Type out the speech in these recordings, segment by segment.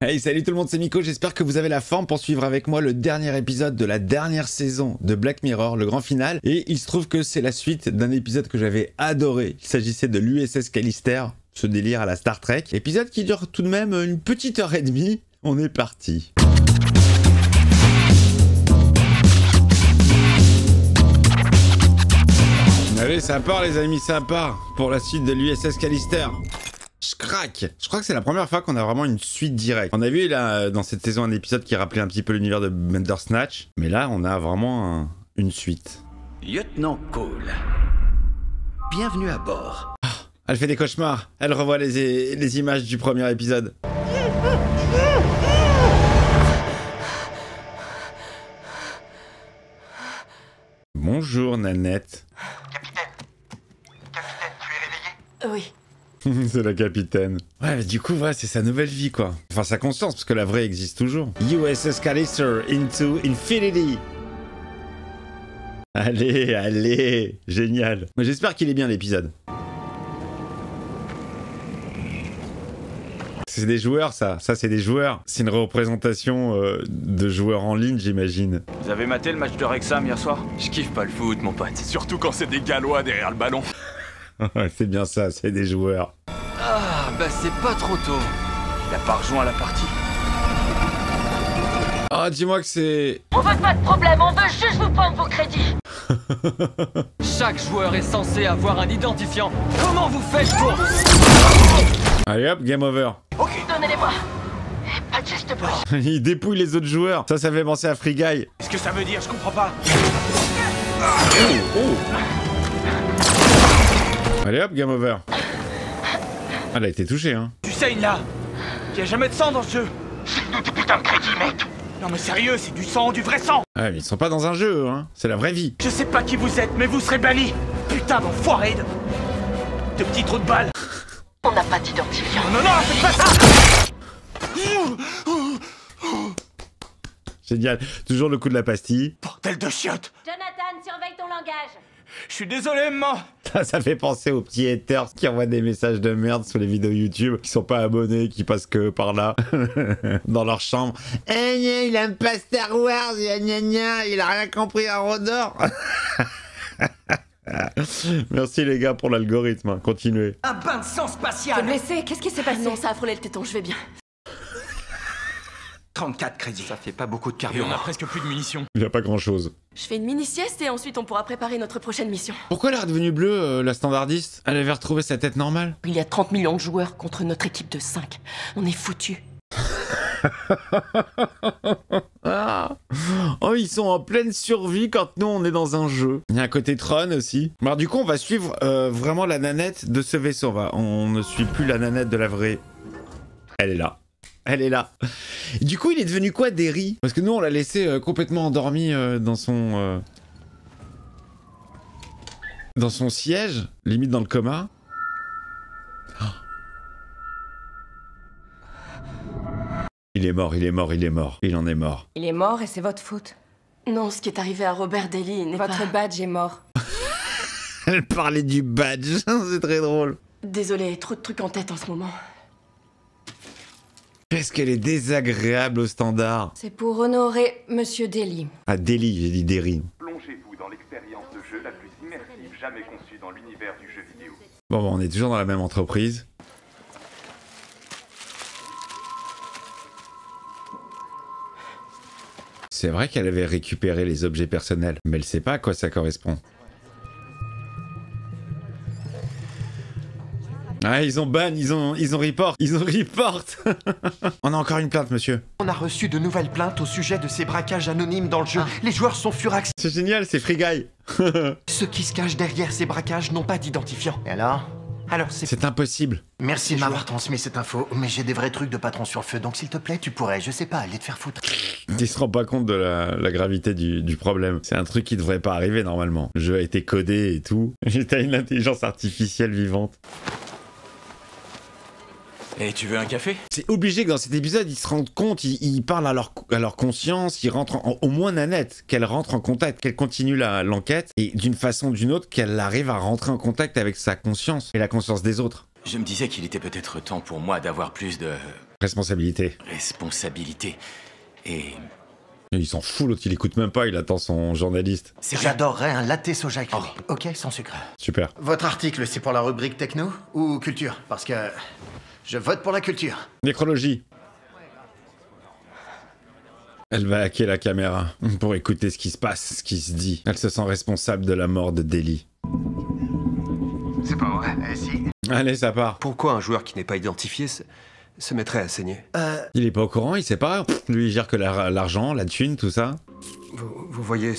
Hey, salut tout le monde, c'est Miko, j'espère que vous avez la forme pour suivre avec moi le dernier épisode de la dernière saison de Black Mirror, le grand final. Et il se trouve que c'est la suite d'un épisode que j'avais adoré. Il s'agissait de l'USS Callister, ce délire à la Star Trek. Épisode qui dure tout de même une petite heure et demie. On est parti. Allez, ça part les amis, ça part pour la suite de l'USS Callister. Je craque. Je crois que c'est la première fois qu'on a vraiment une suite directe. On a vu là dans cette saison un épisode qui rappelait un petit peu l'univers de Bandersnatch, mais là on a vraiment une suite. Lieutenant Cole, bienvenue à bord. Oh, elle fait des cauchemars. Elle revoit les images du premier épisode. Bonjour Nanette. Capitaine, tu es réveillé? Oui. C'est la capitaine. Ouais, mais du coup, ouais, c'est sa nouvelle vie, quoi. Enfin, sa conscience, parce que la vraie existe toujours. USS Callister into Infinity. Allez, allez, génial. Mais j'espère qu'il est bien, l'épisode. C'est des joueurs, ça. Ça, c'est des joueurs. C'est une représentation de joueurs en ligne, j'imagine. Vous avez maté le match de Wrexham hier soir? Je kiffe pas le foot, mon pote. Surtout quand c'est des Gallois derrière le ballon. C'est bien ça, c'est des joueurs. Ah, bah c'est pas trop tôt. Il a pas rejoint la partie. Ah, dis-moi que c'est... On veut pas de problème, on veut juste vous prendre vos crédits. Chaque joueur est censé avoir un identifiant. Comment vous faites pour... Allez hop, game over. Ok, donnez-les-moi. Et pas de geste bruit. Il dépouille les autres joueurs. Ça fait penser à Free Guy. Qu'est-ce que ça veut dire? Je comprends pas. Allez hop, game over. Elle a été touchée, hein. Tu saignes là. Il y a jamais de sang dans ce jeu. File-nous tes putains de crédits, mec! Non mais sérieux, c'est du sang, du vrai sang. Ouais, mais ils sont pas dans un jeu, hein. C'est la vraie vie. Je sais pas qui vous êtes, mais vous serez bannis. Putain d'enfoiré de petits trous de balles. On n'a pas d'identifiant. Non, non, faites pas ça. Génial. Toujours le coup de la pastille. Bordel de chiottes. Jonathan, surveille ton langage. Je suis désolé, maman. Ça fait penser aux petits haters qui envoient des messages de merde sur les vidéos YouTube, qui sont pas abonnés, qui passent que par là, dans leur chambre. Eh, il aime pas Star Wars, il a rien compris à Rodor. Merci les gars pour l'algorithme, hein. Continuez. Un bain de sang spatial. T'es blessé? Qu'est-ce qui s'est passé? Non, ça a frôlé le téton, je vais bien. 34 crédits. Ça fait pas beaucoup de Et carburant. on a presque plus de munitions. Il y a pas grand chose. Je fais une mini-sieste et ensuite on pourra préparer notre prochaine mission. Pourquoi elle est redevenue bleue, la standardiste? Elle avait retrouvé sa tête normale. Il y a 30 millions de joueurs contre notre équipe de 5. On est foutus. Ah. Oh, ils sont en pleine survie quand nous on est dans un jeu. Il y a un côté Tron aussi. Alors du coup on va suivre vraiment la nanette de ce vaisseau. On ne suit plus la nanette de la vraie. Elle est là. Elle est là. Du coup il est devenu quoi, Derry? Parce que nous on l'a laissé complètement endormi dans son siège, limite dans le coma. Il est mort, il est mort, il est mort. Il en est mort. Il est mort et c'est votre faute. Non, ce qui est arrivé à Robert Daly n'est pas... Votre badge est mort. Elle parlait du badge, c'est très drôle. Désolé, trop de trucs en tête en ce moment. Qu'est-ce qu'elle est désagréable au standard. C'est pour honorer Monsieur Daly. Ah, Daly, j'ai dit Derry. Plongez-vous dans l'expérience de jeu la plus immersive jamais conçue dans l'univers du jeu vidéo. Bon, on est toujours dans la même entreprise. C'est vrai qu'elle avait récupéré les objets personnels, mais elle sait pas à quoi ça correspond. Ah, ils ont ban, ils ont report, On a encore une plainte, monsieur. On a reçu de nouvelles plaintes au sujet de ces braquages anonymes dans le jeu. Les joueurs sont furax. C'est génial, c'est Free Guy. Ceux qui se cachent derrière ces braquages n'ont pas d'identifiant. Et alors? Alors c'est... C'est impossible. Merci de m'avoir transmis cette info, mais j'ai des vrais trucs de patron sur le feu, donc s'il te plaît, tu pourrais, je sais pas, aller te faire foutre. Il se rend pas compte de la gravité du problème. C'est un truc qui devrait pas arriver normalement. Le jeu a été codé et tout. T'as une intelligence artificielle vivante. Et tu veux un café? C'est obligé que dans cet épisode, ils se rendent compte, ils parlent à leur conscience, ils rentrent au moins Nanette, qu'elle rentre en contact, qu'elle continue l'enquête, et d'une façon ou d'une autre, qu'elle arrive à rentrer en contact avec sa conscience et la conscience des autres. Je me disais qu'il était peut-être temps pour moi d'avoir plus de... Responsabilité. Responsabilité. Et... Il s'en fout, l'autre, il écoute même pas, il attend son journaliste. J'adorerais un latte soja éclairé. Ok, sans sucre. Super. Votre article, c'est pour la rubrique techno ou culture? Parce que je vote pour la culture. Nécrologie. Elle va hacker la caméra pour écouter ce qui se passe, ce qui se dit. Elle se sent responsable de la mort de Deli. C'est pas vrai. Si. Allez, ça part. Pourquoi un joueur qui n'est pas identifié se mettrait à saigner? Il est pas au courant, il sait pas. Pff, lui, il gère que l'argent, la thune, tout ça. Vous voyez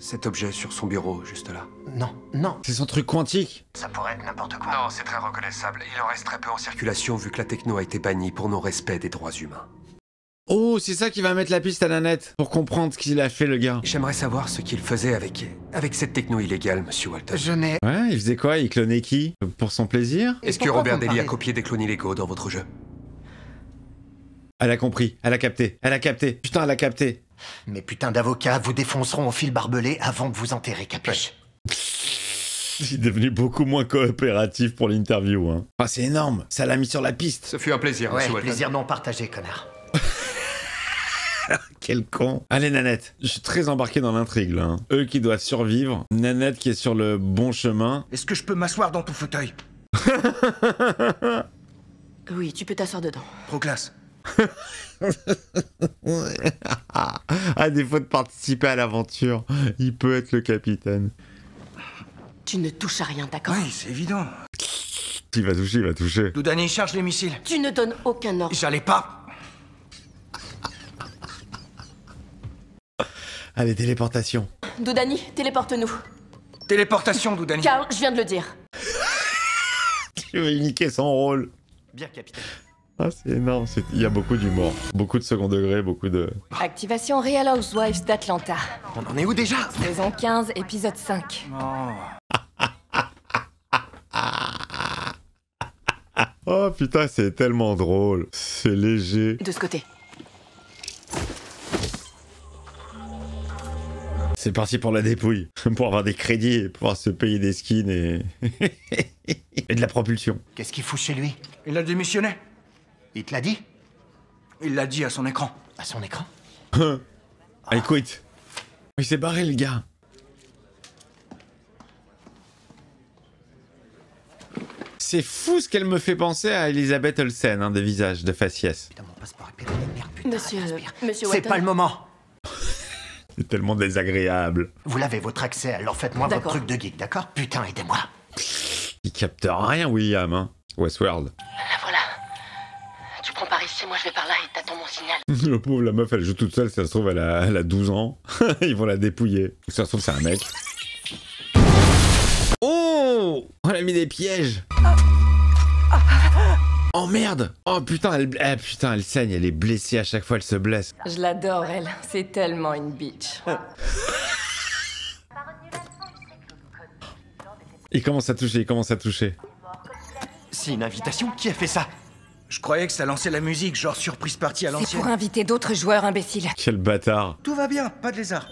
cet objet sur son bureau, juste là? Non, non. C'est son truc quantique. Ça pourrait être n'importe quoi. Non, c'est très reconnaissable. Il en reste très peu en circulation vu que la techno a été bannie pour non-respect des droits humains. Oh, c'est ça qui va mettre la piste à Nanette, pour comprendre ce qu'il a fait, le gars. J'aimerais savoir ce qu'il faisait avec cette techno illégale, monsieur Walton. Je n'ai... Ouais, il faisait quoi? Il clonait qui? Pour son plaisir? Est-ce que Robert Daly a copié des clones illégaux dans votre jeu? Elle a compris, elle a capté, elle a capté. Putain, elle a capté. Mes putains d'avocats vous défonceront au fil barbelé avant de vous enterrer, capiche? Il est devenu beaucoup moins coopératif pour l'interview, hein. Ah, c'est énorme, ça l'a mis sur la piste. Ce fut un plaisir, Ouais, monsieur Walton. plaisir non partagé, connard. Quel con. Allez, Nanette, je suis très embarqué dans l'intrigue, là. Hein. Eux qui doivent survivre, Nanette qui est sur le bon chemin. Est-ce que je peux m'asseoir dans ton fauteuil? Oui, tu peux t'asseoir dedans. Trop classe. À défaut de participer à l'aventure, il peut être le capitaine. Tu ne touches à rien, d'accord? Oui, c'est évident. Il va toucher, il va toucher. Doudani, charge les missiles. Tu ne donnes aucun ordre. J'allais pas. Allez, téléportation. Doudani, téléporte-nous. Téléportation, Doudani. Carl, je viens de le dire. Tu veux niquer son rôle. Bien, capitaine. Ah, c'est énorme. Il y a beaucoup d'humour. Beaucoup de second degré, beaucoup de... Activation Real Housewives d'Atlanta. On en est où déjà? Saison 15, épisode 5. Oh putain, c'est tellement drôle. C'est léger. De ce côté. C'est parti pour la dépouille. Pour avoir des crédits et pouvoir se payer des skins et... et de la propulsion. Qu'est-ce qu'il fout chez lui? Il a démissionné. Il te l'a dit? Il l'a dit à son écran. À son écran? Allez, quit. Il s'est barré, le gars. C'est fou ce qu'elle me fait penser à Elisabeth Olsen, hein, de visage, de faciès. Putain, mon passeport est périmé, merde, putain. Monsieur C'est Walton. pas le moment. C'est tellement désagréable. Vous l'avez votre accès, alors faites-moi votre D'accord. truc de geek, d'accord? Putain, aidez-moi. Il capte rien, William, hein. Westworld. La voilà. Tu prends par ici, moi je vais par là et t'attends mon signal. Le pauvre, la meuf, elle joue toute seule, ça se trouve, elle a 12 ans. Ils vont la dépouiller. Ça se trouve, c'est un mec. Oh! On a mis des pièges. Oh merde! Oh putain, elle saigne, elle est blessée à chaque fois, elle se blesse. Je l'adore, elle. C'est tellement une bitch. Il commence à toucher, C'est une invitation? Qui a fait ça? Je croyais que ça lançait la musique, genre surprise party à C'est l'ancienne. pour inviter d'autres joueurs imbéciles. Quel bâtard. Tout va bien, pas de lézard.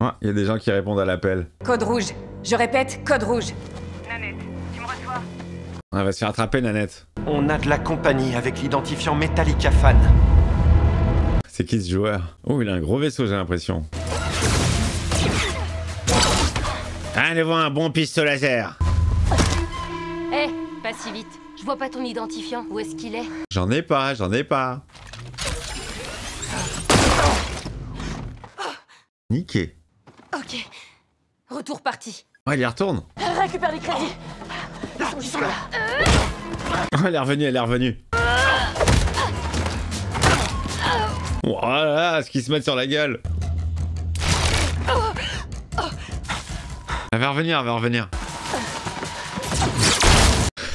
Ouais, il y a des gens qui répondent à l'appel. Code rouge. Je répète, code rouge. On va se faire attraper, Nanette. On a de la compagnie avec l'identifiant Metallica Fan. C'est qui ce joueur? Oh, il a un gros vaisseau, j'ai l'impression. Allez voir un bon pistolet laser. Hé, pas si vite. Je vois pas ton identifiant. Où est-ce qu'il est? J'en ai pas. Niqué. Ok. Retour parti. Oh, il y retourne. Récupère les crédits. Ils sont là. Oh, elle est revenue. Voilà, ce qu'ils se mettent sur la gueule. Elle va revenir.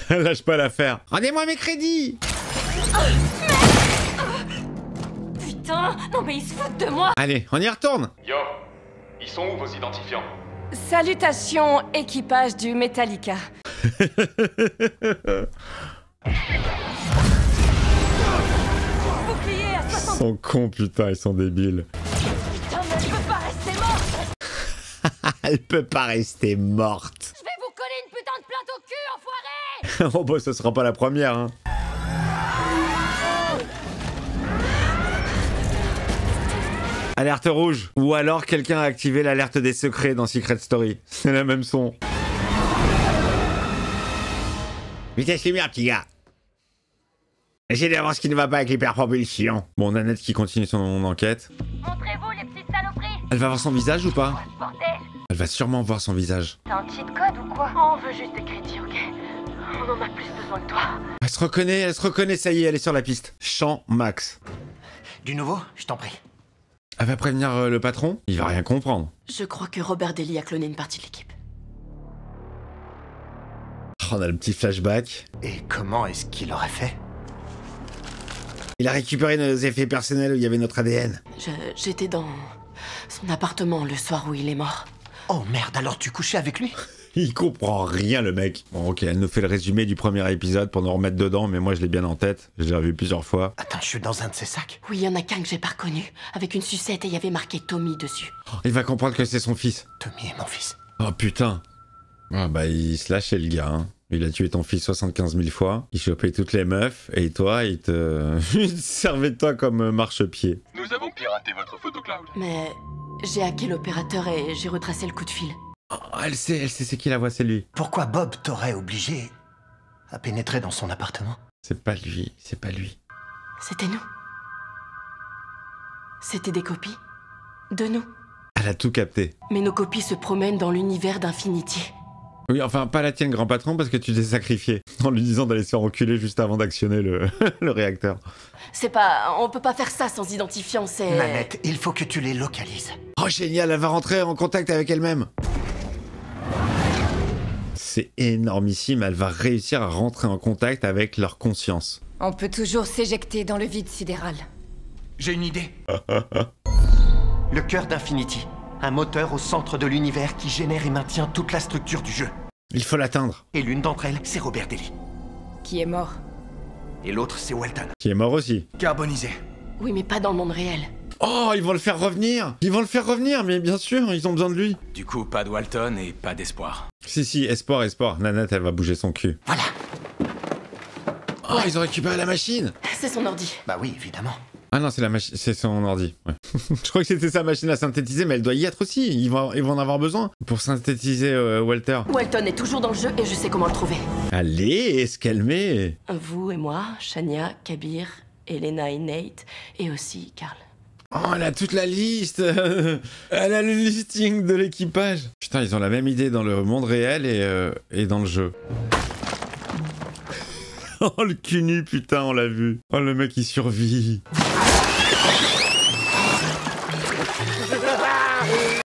Elle lâche pas l'affaire. Rendez-moi mes crédits. Putain, non mais ils se foutent de moi. Allez, on y retourne. Yo, ils sont où vos identifiants? Salutations, équipage du Metallica. Bouclier à Ils 60. sont cons, putain, ils sont débiles. Putain, mais elle peut pas rester morte. Elle peut pas rester morte. Je vais vous coller une putain de plainte au cul, enfoiré. Oh bah ça sera pas la première, hein. Alerte rouge. Ou alors quelqu'un a activé l'alerte des secrets dans Secret Story. C'est la même son. Vitesse lumière, petit gars. Essayez d'avoir ce qui ne va pas avec l'hyperpropulsion. Bon, Nanette qui continue son enquête. Montrez-vous les petites saloperies. Elle va voir son visage ou pas? Bordel. Elle va sûrement voir son visage. T'as un cheat code ou quoi? On veut juste des crédits, ok? On en a plus besoin que toi. Elle se reconnaît, ça y est, elle est sur la piste. Champ max. Du nouveau, je t'en prie. Elle va prévenir le patron? Il va rien comprendre. Je crois que Robert Daly a cloné une partie de l'équipe. Oh, on a le petit flashback. Et comment est-ce qu'il aurait fait? Il a récupéré nos effets personnels où il y avait notre ADN. J'étais dans son appartement le soir où il est mort. Oh merde, alors tu couchais avec lui? Il comprend rien, le mec. Bon, ok, elle nous fait le résumé du premier épisode pour nous remettre dedans, mais moi je l'ai bien en tête. Je l'ai revu plusieurs fois. Attends, je suis dans un de ses sacs. Oui, il y en a qu'un que j'ai pas reconnu, avec une sucette et il y avait marqué Tommy dessus. Oh, il va comprendre que c'est son fils. Tommy est mon fils. Oh putain. Ah bah il se lâchait le gars, hein. Il a tué ton fils 75 000 fois, il chopait toutes les meufs, et toi, il te servait de toi comme marchepied. Nous avons piraté votre photocloud. Mais j'ai hacké l'opérateur et j'ai retracé le coup de fil. Oh, elle sait c'est qui la voix, c'est lui. Pourquoi Bob t'aurait obligé à pénétrer dans son appartement? C'est pas lui, c'est pas lui. C'était nous. C'était des copies de nous. Elle a tout capté. Mais nos copies se promènent dans l'univers d'Infinity. Oui, enfin, pas la tienne, grand patron, parce que tu t'es sacrifié en lui disant d'aller se faire enculer juste avant d'actionner le réacteur. C'est pas... On peut pas faire ça sans identifiant, c'est... Nanette, il faut que tu les localises. Oh, génial, elle va rentrer en contact avec elle-même. C'est énormissime, elle va réussir à rentrer en contact avec leur conscience. On peut toujours s'éjecter dans le vide sidéral. J'ai une idée. Le cœur d'Infinity. Un moteur au centre de l'univers qui génère et maintient toute la structure du jeu. Il faut l'atteindre. Et l'une d'entre elles, c'est Robert Daly. Qui est mort. Et l'autre, c'est Walton. Qui est mort aussi. Carbonisé. Oui, mais pas dans le monde réel. Oh, ils vont le faire revenir. Ils vont le faire revenir, mais bien sûr, ils ont besoin de lui. Du coup, pas de Walton et pas d'espoir. Si, espoir. Nanette, elle va bouger son cul. Voilà. Oh, ils ont récupéré la machine. C'est son ordi. Bah oui, évidemment. Ah non, c'est la machine, c'est son ordi. Ouais. Je crois que c'était sa machine à synthétiser, mais elle doit y être aussi. Ils vont en avoir besoin pour synthétiser Walter. Walton est toujours dans le jeu et je sais comment le trouver. Allez, se calmer. Vous et moi, Shania, Kabir, Elena et Nate, et aussi Carl. Oh, elle a toute la liste. Elle a le listing de l'équipage. Putain, ils ont la même idée dans le monde réel et dans le jeu. Oh, le cul nu, putain, on l'a vu. Oh, le mec, il survit.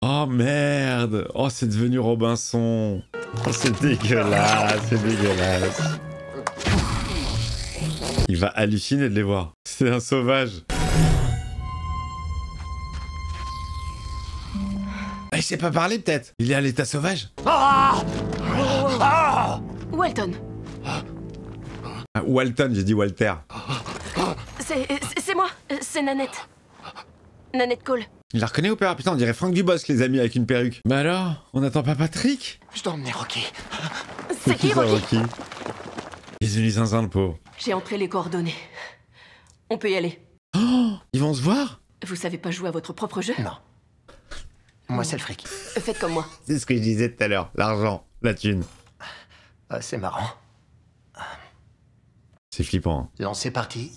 Oh, merde. Oh, c'est devenu Robinson. Oh, c'est dégueulasse, c'est dégueulasse. Il va halluciner de les voir. C'est un sauvage. Il sait pas parler, peut-être. Il est à l'état sauvage. Walton. Ah, Walton, j'ai dit Walter. C'est moi, c'est Nanette. Nanette Cole. Il la reconnaît ou pas? Putain, on dirait Franck Dubosc, les amis, avec une perruque. Bah alors, on n'attend pas Patrick? Je dois emmener Rocky. C'est qui, Rocky? Il est venu zinzin, le pauvre. J'ai entré les coordonnées. On peut y aller. Oh, ils vont se voir? Vous savez pas jouer à votre propre jeu? Non. Moi, c'est le fric. Faites comme moi. C'est ce que je disais tout à l'heure. L'argent, la thune. Ah, c'est marrant. C'est flippant. Hein. Donc, c'est parti.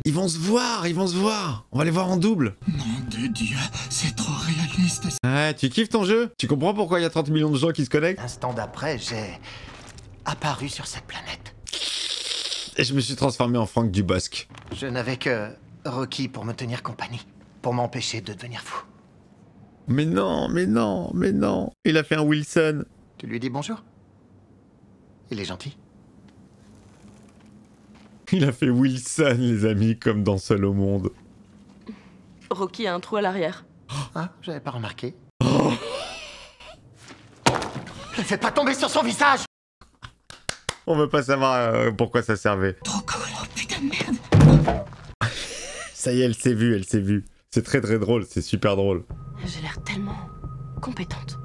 Ils vont se voir, ils vont se voir. On va les voir en double. Nom de Dieu, c'est trop réaliste. Ouais, tu kiffes ton jeu? Tu comprends pourquoi il y a 30 millions de gens qui se connectent? L'instant d'après, j'ai apparu sur cette planète. Et je me suis transformé en Franck Dubosc. Je n'avais que Rocky pour me tenir compagnie, pour m'empêcher de devenir fou. Mais non, mais non, mais non. Il a fait un Wilson. Tu lui dis bonjour? Il est gentil. Il a fait Wilson, les amis, comme dans Seul au monde. Rocky a un trou à l'arrière. Ah, j'avais pas remarqué. Oh. Ne fais pas tomber sur son visage! On veut pas savoir pourquoi ça servait. Trop cool, oh putain de merde. Ça y est, elle s'est vue, elle s'est vue. C'est très très drôle, c'est super drôle. J'ai l'air tellement compétente.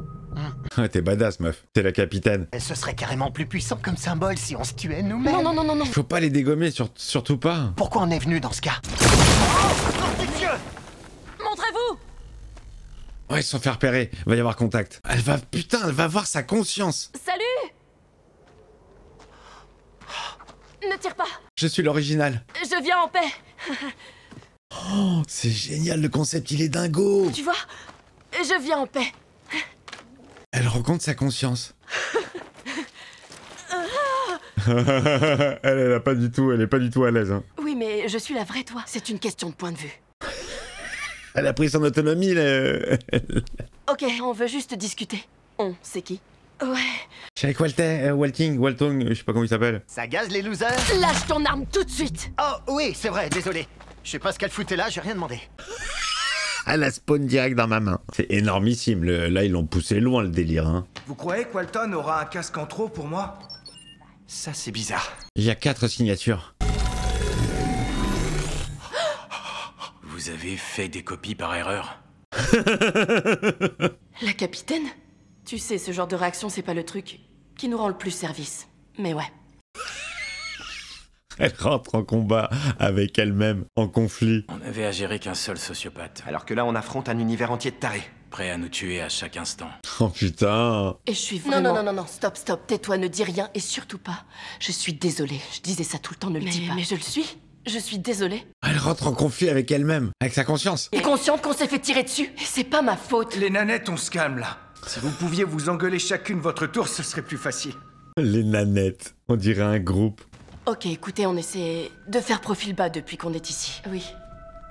Ah, t'es badass, meuf. T'es la capitaine. Ce serait carrément plus puissant comme symbole si on se tuait nous-mêmes. Non, non, non, non, non. Faut pas les dégommer, surtout pas. Pourquoi on est venu dans ce cas? Montrez-vous. Ouais, ils se sont fait repérer. Va y avoir contact. Putain, elle va voir sa conscience. Salut. Ne tire pas. Je suis l'original. Je viens en paix. Oh, c'est génial, le concept, il est dingo. Tu vois, je viens en paix. Elle rencontre sa conscience. elle est pas du tout à l'aise. Hein. Oui, mais je suis la vraie toi. C'est une question de point de vue. Elle a pris son autonomie, là. Ok, on veut juste discuter. On, c'est qui? Ouais. Je suis avec Waltong, je sais pas comment il s'appelle. Ça gaze les losers? Lâche ton arme tout de suite. Oh oui, c'est vrai, désolé. Je sais pas ce qu'elle foutait là, j'ai rien demandé. Elle a spawn direct dans ma main. C'est énormissime, là ils l'ont poussé loin le délire. Hein. Vous croyez que Walton aura un casque en trop pour moi? Ça c'est bizarre. Il y a 4 signatures. Vous avez fait des copies par erreur? La capitaine? Tu sais, ce genre de réaction, c'est pas le truc qui nous rend le plus service. Mais ouais. Elle rentre en combat avec elle-même, en conflit. On avait à gérer qu'un seul sociopathe. Alors que là, on affronte un univers entier de tarés. Prêt à nous tuer à chaque instant. Oh putain. Et je suis vraiment... Non, stop, tais-toi, ne dis rien, et surtout pas. Je suis désolée, je disais ça tout le temps, ne le dis pas. Mais je le suis. Je suis désolée. Elle rentre en conflit avec elle-même, avec sa conscience. Et consciente qu'on s'est fait tirer dessus. Et c'est pas ma faute. Les nanettes, on se calme là. Si vous pouviez vous engueuler chacune votre tour, ce serait plus facile. Les nanettes, on dirait un groupe. Ok, écoutez, on essaie de faire profil bas depuis qu'on est ici. Oui,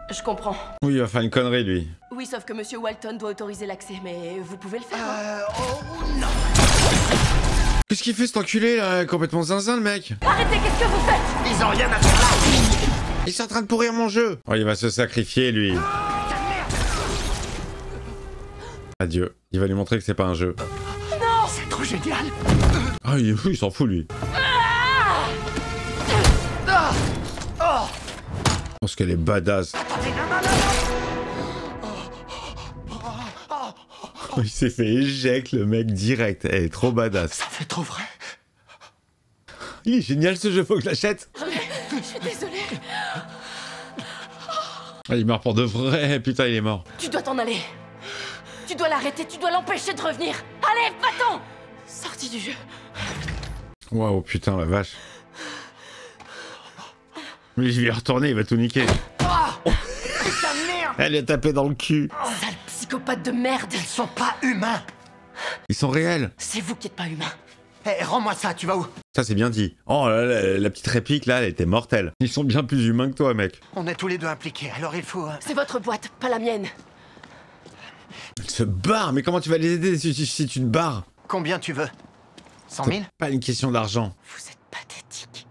je comprends. Oui, il va faire une connerie, lui. Oui, sauf que Monsieur Walton doit autoriser l'accès, mais vous pouvez le faire, non. Qu'est-ce qu'il fait, cet enculé, là? Complètement zinzin, le mec. Arrêtez, qu'est-ce que vous faites? Ils ont rien à faire là. Ils sont en train de pourrir mon jeu. Oh, il va se sacrifier, lui. Adieu. Il va lui montrer que c'est pas un jeu. Non. C'est trop génial. Ah, il s'en fout, lui. Parce qu'elle est badass. Il s'est fait éjecter, le mec, direct. Elle est trop badass. Ça fait trop vrai. Il est génial, ce jeu, faut que je l'achète. Je suis désolée. Ah, il meurt pour de vrai. Putain, il est mort. Tu dois t'en aller. Tu dois l'arrêter, tu dois l'empêcher de revenir. Allez, va-t'en. Sorti du jeu. Waouh, putain, la vache. Mais je vais y retourner, il va tout niquer. Oh, putain de merde. Elle est tapée dans le cul. Sale psychopathe de merde. Ils sont pas humains. Ils sont réels. C'est vous qui êtes pas humain. Hé, rends-moi ça, tu vas où? Ça, c'est bien dit. Oh, la petite réplique, là, elle était mortelle. Ils sont bien plus humains que toi, mec. On est tous les deux impliqués, alors il faut... C'est votre boîte, pas la mienne. Elle se barre, mais comment tu vas les aider si tu te barres? Combien tu veux? 100 000? Pas une question d'argent. Vous êtes pathétique.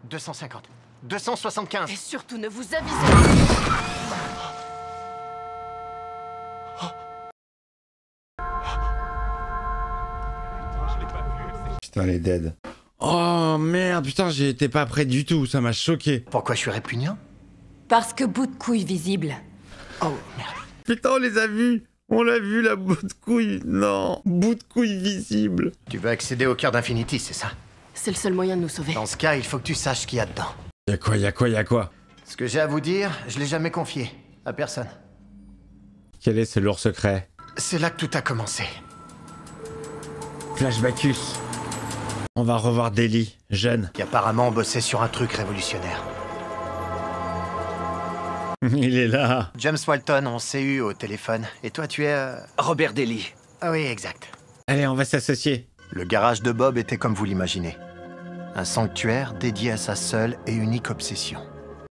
250. 275. Et surtout, ne vous avisez pas. Putain, elle est dead. Oh merde, putain, j'étais pas prêt du tout, ça m'a choqué. Pourquoi je suis répugnant? Parce que bout de couille visible. Oh merde. Putain, on les a vus. On l'a vu, la bout de couille. Non, bout de couille visible. Tu veux accéder au cœur d'Infinity, c'est ça? C'est le seul moyen de nous sauver. Dans ce cas, il faut que tu saches ce qu'il y a dedans. Y'a quoi? Ce que j'ai à vous dire, je l'ai jamais confié. À personne. Quel est ce lourd secret? C'est là que tout a commencé. Flashbackus. On va revoir Daily, jeune. Qui apparemment bossait sur un truc révolutionnaire. Il est là. James Walton, on s'est eu au téléphone. Et toi, tu es... Robert Daly. Ah oui, exact. Allez, on va s'associer. Le garage de Bob était comme vous l'imaginez. Un sanctuaire dédié à sa seule et unique obsession.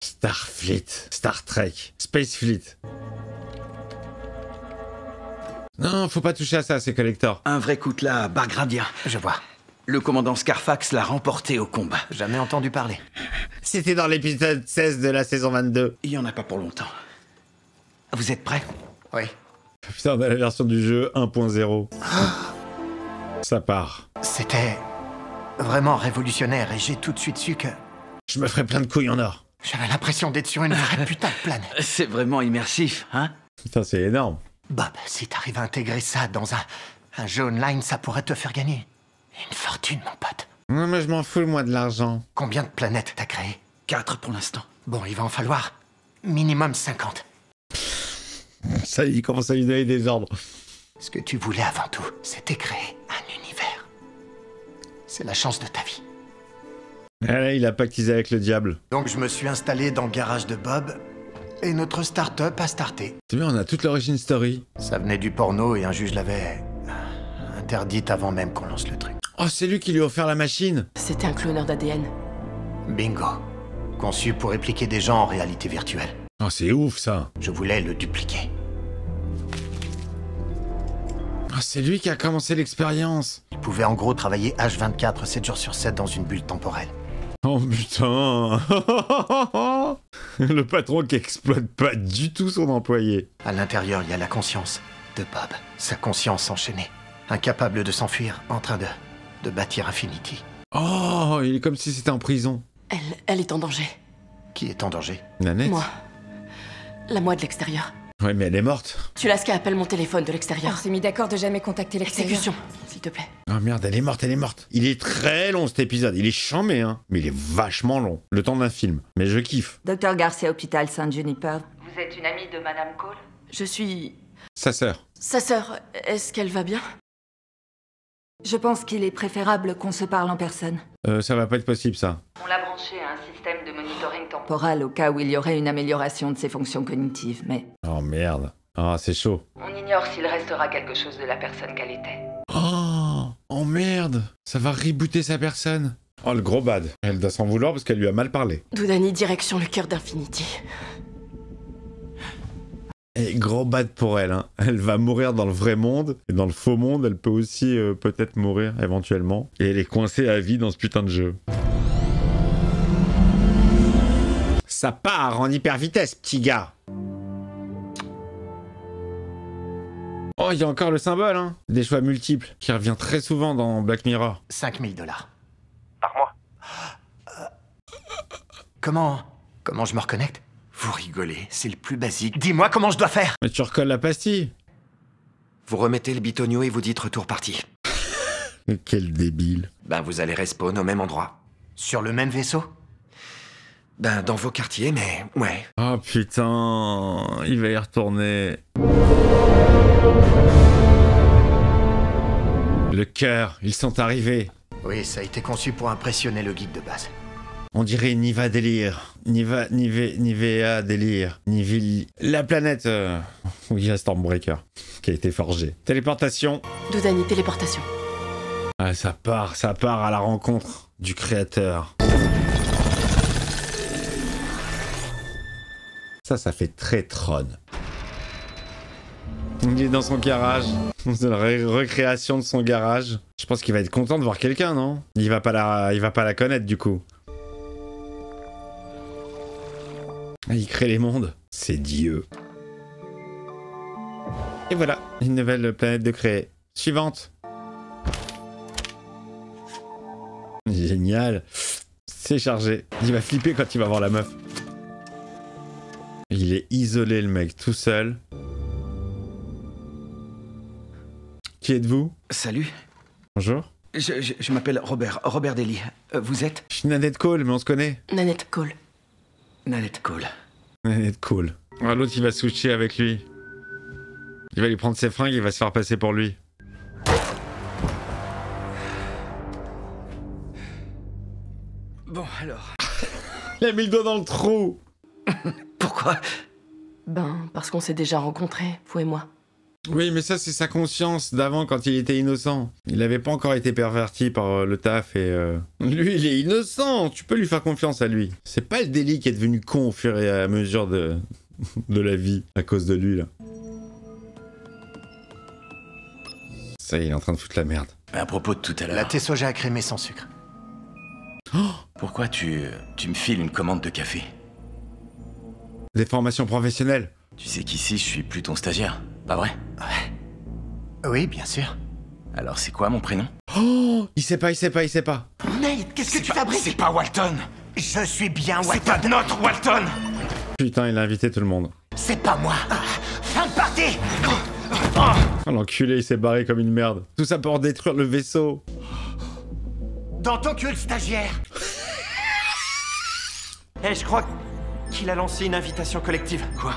Starfleet, Star Trek, Space Fleet. Non, faut pas toucher à ça, c'est collector. Un vrai coutelas bargradien. Je vois. Le commandant Scarfax l'a remporté au combat. Jamais entendu parler. C'était dans l'épisode 16 de la saison 22. Il y en a pas pour longtemps. Vous êtes prêts? Oui. Putain, on a la version du jeu 1.0. Ça part. C'était vraiment révolutionnaire et j'ai tout de suite su que... Je me ferais plein de couilles en or. J'avais l'impression d'être sur une vraie putain de planète. C'est vraiment immersif, hein? Putain, c'est énorme. Bob, si t'arrives à intégrer ça dans Un jeu online, ça pourrait te faire gagner une fortune, mon pote. Non, mais je m'en fous, moi, de l'argent. Combien de planètes t'as créé? 4 pour l'instant. Bon, il va en falloir minimum 50. Ça, il commence à lui donner des ordres. Ce que tu voulais avant tout, c'était créer un univers. C'est la chance de ta vie. Allez, il a pactisé avec le diable. Donc je me suis installé dans le garage de Bob, et notre start-up a starté. C'est bien, on a toute l'origine story. Ça venait du porno et un juge l'avait interdite avant même qu'on lance le truc. Oh, c'est lui qui lui a offert la machine. C'était un cloneur d'ADN. Bingo. Conçu pour répliquer des gens en réalité virtuelle. Oh, c'est ouf, ça. Je voulais le dupliquer. Oh, c'est lui qui a commencé l'expérience. Il pouvait en gros travailler H24, 7 jours sur 7 dans une bulle temporelle. Oh putain. Le patron qui exploite pas du tout son employé. À l'intérieur, il y a la conscience de Bob. Sa conscience enchaînée. Incapable de s'enfuir, en train de bâtir Infinity. Oh, il est comme si c'était en prison. Elle est en danger. Qui est en danger? Nanette? Moi. La moi de l'extérieur. Ouais, mais elle est morte. Tulaska appelle mon téléphone de l'extérieur. On s'est mis d'accord de jamais contacter l'extérieur. Exécution, s'il te plaît. Oh merde, elle est morte, elle est morte. Il est très long cet épisode, il est chambé, hein. Mais il est vachement long. Le temps d'un film. Mais je kiffe. Docteur Garcia, hôpital Saint-Juniper. Vous êtes une amie de Madame Cole? Je suis... Sa sœur. Sa sœur, est-ce qu'elle va bien? Je pense qu'il est préférable qu'on se parle en personne. Ça va pas être possible, ça. On l'a branché à un système de monitoring temporel. Temporal au cas où il y aurait une amélioration de ses fonctions cognitives, mais... Oh merde. Ah, c'est chaud. On ignore s'il restera quelque chose de la personne qu'elle était. Oh merde. Ça va rebooter sa personne. Oh, le gros bad. Elle doit s'en vouloir parce qu'elle lui a mal parlé. Doudani, direction le cœur d'Infinity. Et gros bad pour elle, hein. Elle va mourir dans le vrai monde. Et dans le faux monde, elle peut aussi peut-être mourir éventuellement. Et elle est coincée à vie dans ce putain de jeu. Ça part en hyper vitesse, petit gars. Oh, il y a encore le symbole, hein. Des choix multiples, qui revient très souvent dans Black Mirror. 5 000 $. Par mois. Comment je me reconnecte? Vous rigolez, c'est le plus basique. Dis-moi comment je dois faire. Mais tu recolles la pastille. Vous remettez le bitonio et vous dites retour parti. Mais quel débile. Ben vous allez respawn au même endroit. Sur le même vaisseau? Ben dans vos quartiers, mais ouais. Oh putain, il va y retourner. Le cœur, ils sont arrivés. Oui, ça a été conçu pour impressionner le guide de base. On dirait Niva délire. Nivea délire. La planète où il y a Stormbreaker qui a été forgé. Téléportation. Doudani, téléportation. Ah, ça part à la rencontre du créateur. Ça fait très Tron. Il est dans son garage. C'est la recréation de son garage. Je pense qu'il va être content de voir quelqu'un, non? Il va pas la connaître du coup. Il crée les mondes. C'est Dieu. Et voilà, une nouvelle planète de créer. Suivante. Génial. C'est chargé. Il va flipper quand il va voir la meuf. Il est isolé, le mec, tout seul. Qui êtes-vous? Salut. Bonjour. Je m'appelle Robert Daly. Vous êtes? Je suis Nanette Cole, mais on se connaît. Nanette Cole. Nanette Cole. Nanette Cole. Ah, l'autre, il va switcher avec lui. Il va lui prendre ses fringues, il va se faire passer pour lui. Bon, alors... Il a mis le doigt dans le trou. Pourquoi? Parce qu'on s'est déjà rencontrés, vous et moi. Oui, mais ça, c'est sa conscience d'avant, quand il était innocent. Il n'avait pas encore été perverti par le taf et... Lui, il est innocent. Tu peux lui faire confiance à lui. C'est pas le Daly qui est devenu con au fur et à mesure de la vie, à cause de lui, là. Ça y est, il est en train de foutre la merde. À propos de tout à l'heure... La thé soja crémée sans sucre. Oh, pourquoi tu me files une commande de café? Des formations professionnelles. Tu sais qu'ici, je suis plus ton stagiaire, pas vrai? Ouais. Oui, bien sûr. Alors c'est quoi mon prénom? Oh, il sait pas. Nate, qu'est-ce que tu fabriques? C'est pas Walton. Je suis bien C'est Walton. pas notre Walton. Putain, il a invité tout le monde. C'est pas moi. Fin de partie. Oh, l'enculé, il s'est barré comme une merde. Tout ça pour détruire le vaisseau. Dans ton cul, le stagiaire. Eh, je crois qu'il a lancé une invitation collective. Quoi?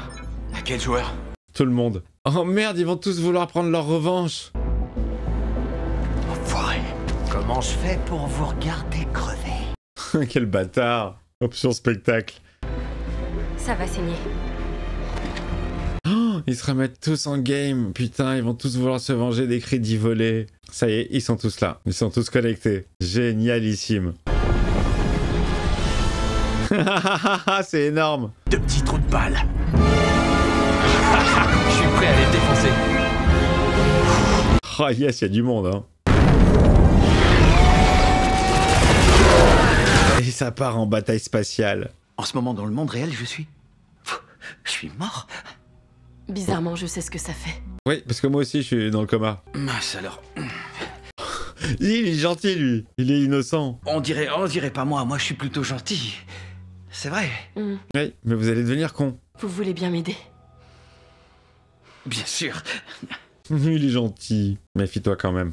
À quel joueur? Tout le monde. Oh merde, ils vont tous vouloir prendre leur revanche. Enfoiré. Comment je fais pour vous regarder crever? Quel bâtard. Option spectacle. Ça va saigner. Oh, ils se remettent tous en game. Putain, ils vont tous vouloir se venger des crédits volés. Ça y est, ils sont tous là. Ils sont tous connectés. Génialissime. C'est énorme. De petits trous de balles. Je suis prêt à les défoncer. Oh yes, il y a du monde, hein. Et ça part en bataille spatiale. En ce moment, dans le monde réel, je suis mort. Bizarrement, je sais ce que ça fait. Oui, parce que moi aussi, je suis dans le coma. Mince alors. Il est gentil, lui. Il est innocent. On dirait pas moi. Moi, je suis plutôt gentil. C'est vrai. Mm. Oui, mais vous allez devenir con. Vous voulez bien m'aider? Bien sûr. Il est gentil. Méfie-toi quand même.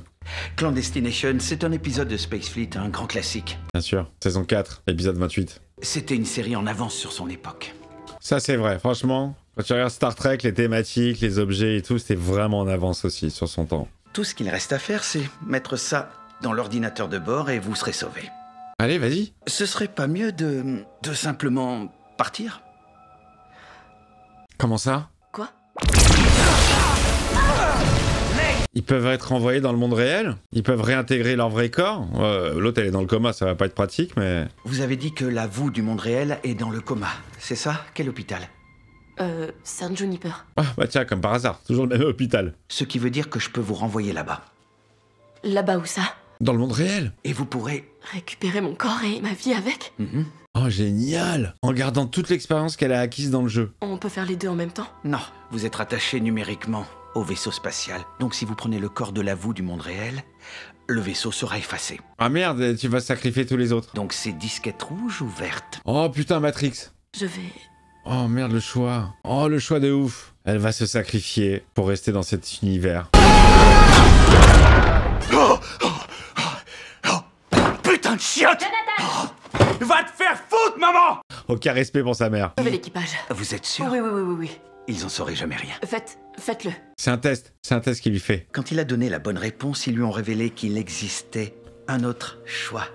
Clandestination, c'est un épisode de Space Fleet, un grand classique. Bien sûr. Saison 4, épisode 28. C'était une série en avance sur son époque. Ça, c'est vrai. Franchement, quand tu regardes Star Trek, les thématiques, les objets et tout, c'était vraiment en avance aussi sur son temps. Tout ce qu'il reste à faire, c'est mettre ça dans l'ordinateur de bord et vous serez sauvé. Allez, vas-y. Ce serait pas mieux de simplement partir? Comment ça? Quoi? Ils peuvent être envoyés dans le monde réel? Ils peuvent réintégrer leur vrai corps? L'autre, elle est dans le coma, ça va pas être pratique, mais... Vous avez dit que la vous du monde réel est dans le coma, c'est ça? Quel hôpital? San Juniper. Ah, bah tiens, comme par hasard, toujours le même hôpital. Ce qui veut dire que je peux vous renvoyer là-bas. Là-bas où ça? Dans le monde réel? Et vous pourrez... récupérer mon corps et ma vie avec? Oh, génial! En gardant toute l'expérience qu'elle a acquise dans le jeu. On peut faire les deux en même temps? Non, vous êtes rattaché numériquement au vaisseau spatial. Donc si vous prenez le corps de la vous du monde réel, le vaisseau sera effacé. Ah merde, tu vas sacrifier tous les autres. Donc c'est disquette rouge ou verte? Oh putain, Matrix. Je vais... Oh merde, le choix. Oh, le choix de ouf. Elle va se sacrifier pour rester dans cet univers. Putain de chiotte! Va te faire foutre, maman! Aucun respect pour sa mère. Levez l'équipage. Vous êtes sûr? Oui. Ils en sauraient jamais rien. Faites-le. C'est un test qu'il lui fait. Quand il a donné la bonne réponse, ils lui ont révélé qu'il existait un autre choix.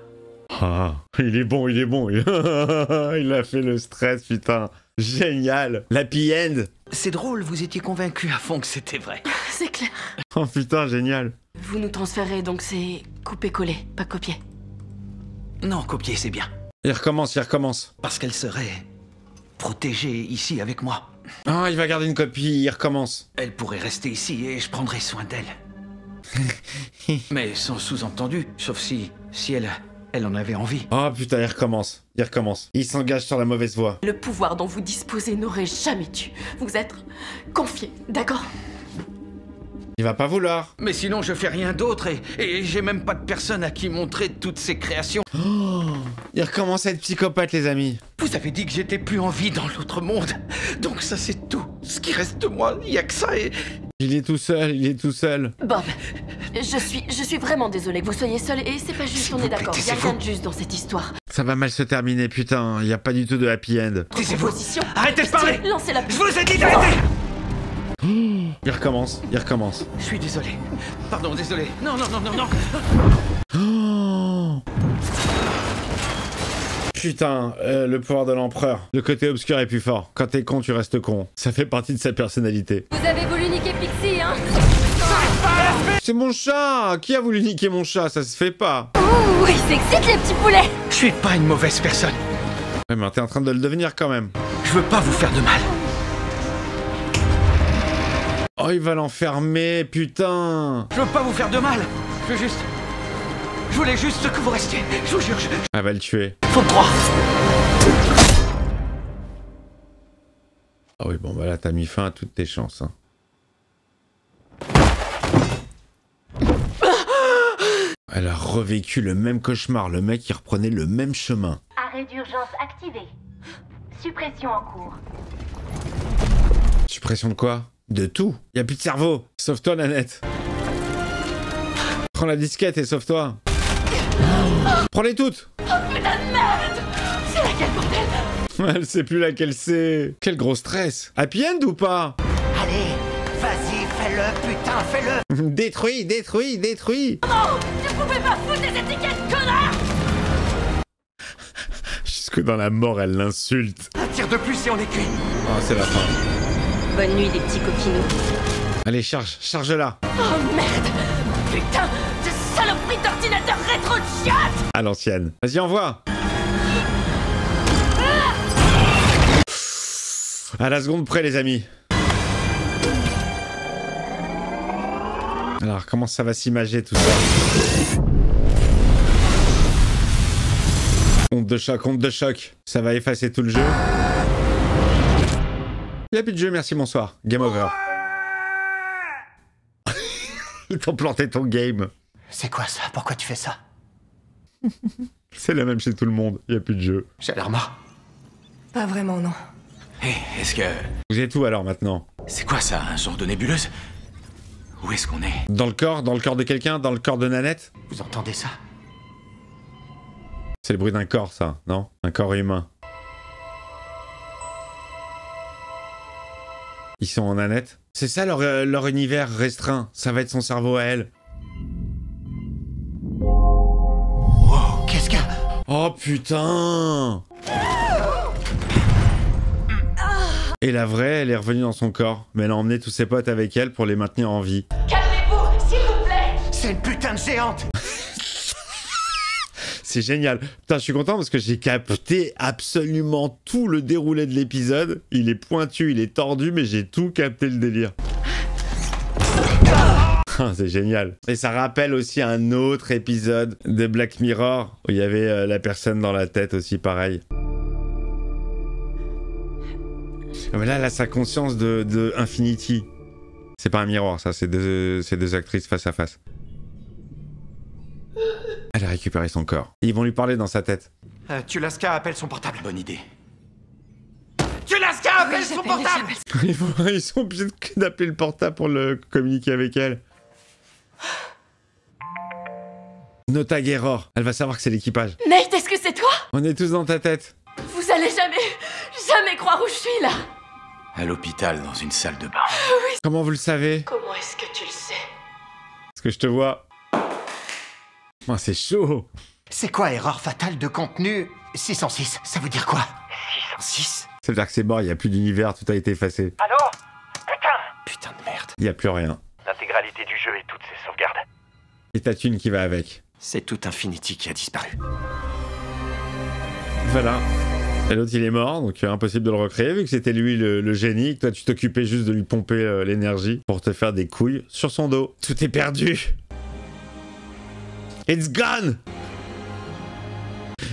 Ah, il est bon. Il a fait le stress, putain. Génial. L'happy end. C'est drôle, vous étiez convaincu à fond que c'était vrai. C'est clair. Oh putain, génial. Vous nous transférez, donc c'est copier-coller, pas copier. Non, copier, c'est bien. Il recommence. Parce qu'elle serait protégée ici avec moi. Ah, il va garder une copie, il recommence. Elle pourrait rester ici et je prendrai soin d'elle. Mais sans sous-entendu, sauf si elle en avait envie. Oh putain, il recommence. Il s'engage sur la mauvaise voie. Le pouvoir dont vous disposez n'aurait jamais dû vous être confié, d'accord? Il va pas vouloir. Mais sinon, je fais rien d'autre et j'ai même pas de personne à qui montrer toutes ces créations. Oh, il recommence à être psychopathe, les amis. Vous avez dit que j'étais plus en vie dans l'autre monde. Donc ça, c'est tout. Ce qui reste de moi, il y a que ça et... Il est tout seul. Bob, je suis vraiment désolée que vous soyez seul et c'est pas juste, on est d'accord. Il y a rien de juste dans cette histoire. Ça va mal se terminer, putain. Il y a pas du tout de happy end. Taisez-vous. Arrêtez de parler. Lancez la Je vous ai dit d'arrêter. Il recommence. Je suis désolé. Pardon, désolé. Non. Oh putain, le pouvoir de l'empereur. Le côté obscur est plus fort. Quand t'es con, tu restes con. Ça fait partie de sa personnalité. Vous avez voulu niquer Pixie, hein? C'est mon chat! Qui a voulu niquer mon chat? Ça se fait pas. Ouh, il s'excite les petits poulets! Je suis pas une mauvaise personne. Ouais, mais t'es en train de le devenir quand même. Je veux pas vous faire de mal. Oh, il va l'enfermer, putain! Je veux pas vous faire de mal. Je voulais juste que vous restiez. Je vous jure, Elle va le tuer. Faut me croire. Ah oui, bon, bah là, t'as mis fin à toutes tes chances, hein. Elle a revécu le même cauchemar. Le mec, il reprenait le même chemin. Arrêt d'urgence activé. Suppression en cours. Suppression de quoi? De tout. Y a plus de cerveau. Sauve-toi, Nanette. Prends la disquette et sauve-toi. Prends-les toutes. Oh putain de merde! C'est laquelle, bordel? Elle sait plus laquelle c'est. Quel gros stress. Happy end ou pas? Allez, vas-y, fais-le, putain, fais-le. Détruis, détruis, détruis. Non! Tu pouvais pas foutre des étiquettes, connard! Jusque dans la mort, elle l'insulte. Un tir de plus et on est cuit. Oh, c'est la fin. Bonne nuit, les petits coquinous. Allez, charge-la. Oh merde! Putain de saloperie d'ordinateur rétro de chiotte! À l'ancienne. Vas-y, envoie. À la seconde près, les amis. Alors, comment ça va s'imager tout ça? Onde de choc. Ça va effacer tout le jeu. Il n'y a plus de jeu, merci, bonsoir. Game over. Ils t'ont planté ton game. C'est quoi ça? Pourquoi tu fais ça? C'est la même chez tout le monde, il n'y a plus de jeu. J'ai l'air mort. Pas vraiment, non. Hé, est-ce que... Vous êtes où alors maintenant? C'est quoi ça, un genre de nébuleuse? Où est-ce qu'on est? Dans le corps de quelqu'un? Dans le corps de Nanette? Vous entendez ça? C'est le bruit d'un corps, ça, non? Un corps humain. Ils sont en Nanette? C'est ça leur univers restreint. Ça va être son cerveau à elle. Wow, qu'est-ce qu'il y a? Oh putain! Et la vraie, elle est revenue dans son corps. Mais elle a emmené tous ses potes avec elle pour les maintenir en vie. Calmez-vous, s'il vous plaît! C'est une putain de géante! C'est génial. Putain, je suis content parce que j'ai capté absolument tout le déroulé de l'épisode. Il est pointu, il est tordu, mais j'ai tout capté le délire. C'est génial. Et ça rappelle aussi un autre épisode de Black Mirror où il y avait la personne dans la tête aussi, pareil. Mais là, elle a sa conscience de Infinity. C'est pas un miroir, ça, c'est deux actrices face à face. Elle a récupéré son corps. Ils vont lui parler dans sa tête. Tulaska appelle son portable. Bonne idée. Tulaska appelle son portable! Ils sont obligés d'appeler le portable pour le communiquer avec elle. Nota Guerror. Elle va savoir que c'est l'équipage. Nate, est-ce que c'est toi? On est tous dans ta tête. Vous allez jamais croire où je suis là. À l'hôpital, dans une salle de bain. Oui. Comment vous le savez? Comment est-ce que tu le sais? Parce que je te vois. Oh, c'est chaud. C'est quoi erreur fatale de contenu 606? Ça veut dire quoi? 606? Ça veut dire que c'est mort, il n'y a plus d'univers, tout a été effacé. Allô? Putain de merde. Il n'y a plus rien. L'intégralité du jeu et toutes ses sauvegardes. Et ta thune qui va avec. C'est tout Infinity qui a disparu. Voilà. Et l'autre il est mort, donc impossible de le recréer vu que c'était lui le génie, que toi tu t'occupais juste de lui pomper l'énergie pour te faire des couilles sur son dos. Tout est perdu. It's gone.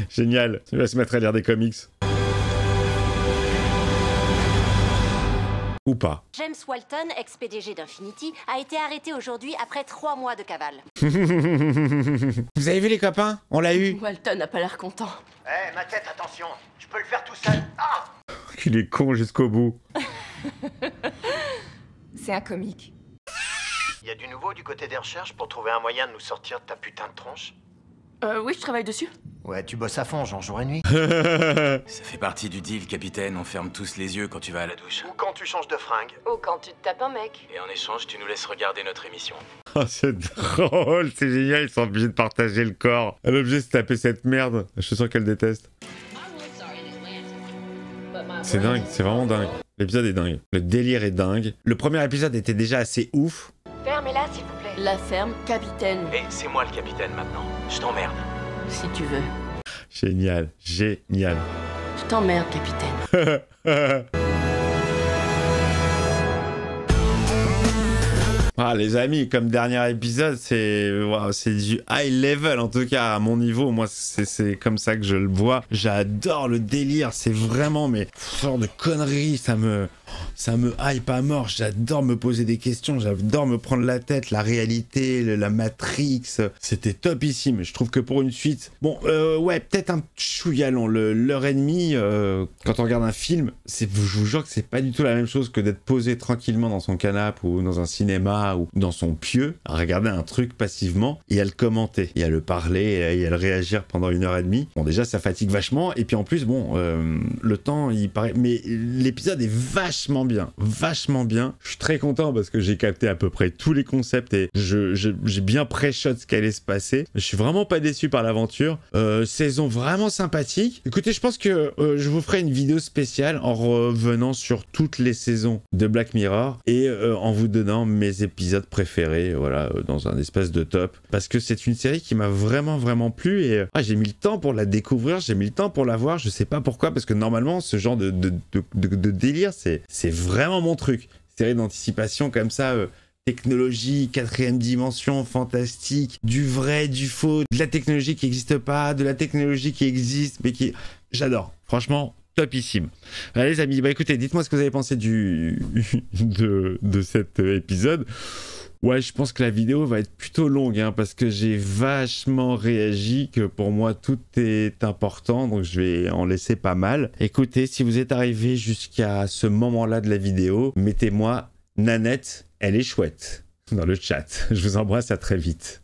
Génial. Il va se mettre à lire des comics. Ou pas. James Walton, ex-PDG d'Infinity, a été arrêté aujourd'hui après 3 mois de cavale. Vous avez vu les copains? On l'a eu. Walton n'a pas l'air content. Eh, ma tête, attention. Je peux le faire tout seul. Ah! Il est con jusqu'au bout. C'est un comique. Y a du nouveau du côté des recherches pour trouver un moyen de nous sortir de ta putain de tronche? Oui, je travaille dessus. Ouais, tu bosses à fond, genre jour et nuit. Ça fait partie du deal, capitaine. On ferme tous les yeux quand tu vas à la douche. Ou quand tu changes de fringue. Ou quand tu te tapes un mec. Et en échange, tu nous laisses regarder notre émission. Oh, c'est drôle, c'est génial, ils sont obligés de partager le corps. Elle est obligée de se taper cette merde. Je suis sûr qu'elle déteste. C'est dingue, c'est vraiment dingue. L'épisode est dingue. Le délire est dingue. Le premier épisode était déjà assez ouf. Fermez-la, s'il vous plaît. La ferme, capitaine. Et c'est moi le capitaine maintenant. Je t'emmerde. Si tu veux. Génial, génial. Je t'emmerde, capitaine. Ah, les amis, comme dernier épisode, c'est wow, c'est du high level en tout cas à mon niveau. Moi, c'est comme ça que je le vois. J'adore le délire. C'est vraiment mais ce genre de conneries, ça me Ça me hype à mort, j'adore me poser des questions, j'adore me prendre la tête, la réalité, la Matrix, c'était topissime. Je trouve que pour une suite, bon, ouais, peut-être un chouïa long, l'heure et demie, quand on regarde un film, je vous jure que c'est pas du tout la même chose que d'être posé tranquillement dans son canapé ou dans un cinéma ou dans son pieu, à regarder un truc passivement et à le commenter, et à le parler et à le réagir pendant 1h30. Bon, déjà, ça fatigue vachement, et puis en plus, bon, le temps, il paraît... Mais l'épisode est vachement bien. Je suis très content parce que j'ai capté à peu près tous les concepts et j'ai bien pré-shot ce qu'allait se passer. Je suis vraiment pas déçu par l'aventure. Saison vraiment sympathique. Écoutez, je pense que je vous ferai une vidéo spéciale en revenant sur toutes les saisons de Black Mirror et en vous donnant mes épisodes préférés, voilà, dans un espèce de top. Parce que c'est une série qui m'a vraiment plu et j'ai mis le temps pour la découvrir, j'ai mis le temps pour la voir, je sais pas pourquoi, parce que normalement, ce genre de délire, c'est vraiment mon truc. Série d'anticipation comme ça, technologie, 4e dimension, fantastique, du vrai, du faux, de la technologie qui n'existe pas, de la technologie qui existe, mais qui... J'adore, franchement, topissime. Allez les amis, bah écoutez, dites-moi ce que vous avez pensé de cet épisode. Ouais, je pense que la vidéo va être plutôt longue, hein, parce que j'ai vachement réagi, que pour moi tout est important, donc je vais en laisser pas mal. Écoutez, si vous êtes arrivé jusqu'à ce moment-là de la vidéo, mettez-moi Nanette, elle est chouette dans le chat. Je vous embrasse, à très vite.